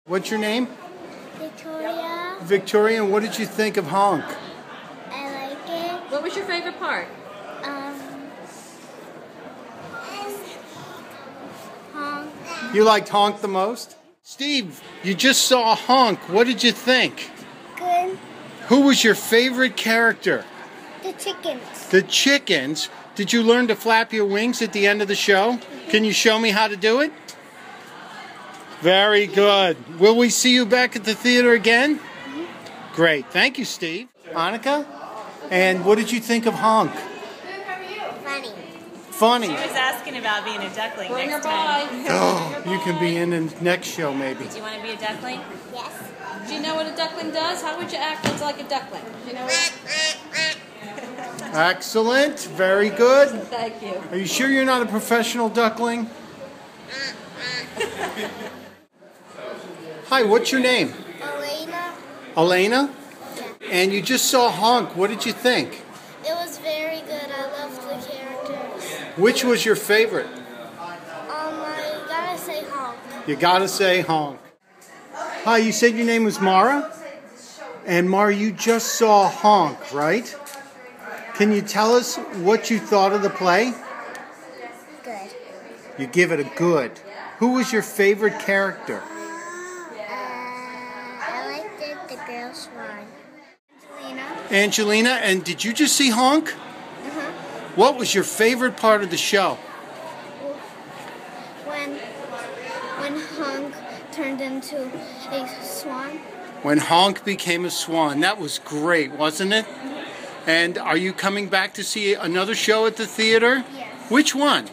What's your name? Victoria. Victoria, and what did you think of Honk? I like it. What was your favorite part? Honk. You liked Honk the most? Steve, you just saw Honk. What did you think? Good. Who was your favorite character? The chickens. The chickens. Did you learn to flap your wings at the end of the show? Can you show me how to do it? Very good. Will we see you back at the theater again? Great. Thank you, Steve. Annika? And what did you think of Honk? Funny. Funny. She was asking about being a duckling next time. Oh, you can be in the next show maybe. Do you want to be a duckling? Yes. Do you know what a duckling does? How would you act like a duckling? Do you know what? Excellent. Very good. Thank you. Are you sure you're not a professional duckling? Hi, what's your name? Elena. Elena? And you just saw Honk. What did you think? It was very good. I loved the characters. Which was your favorite? I gotta say Honk. You gotta say Honk. Hi, you said your name was Mara? And Mara, you just saw Honk, right? Can you tell us what you thought of the play? Good. You give it a good. Who was your favorite character? I liked the girl swan. Angelina. Angelina, and did you just see Honk? What was your favorite part of the show? When Honk turned into a swan. When Honk became a swan. That was great, wasn't it? And are you coming back to see another show at the theater? Yes. Which one?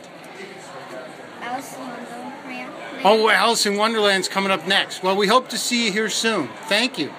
Alice in Wonderland. Oh, Alice in Wonderland's coming up next. Well, we hope to see you here soon. Thank you.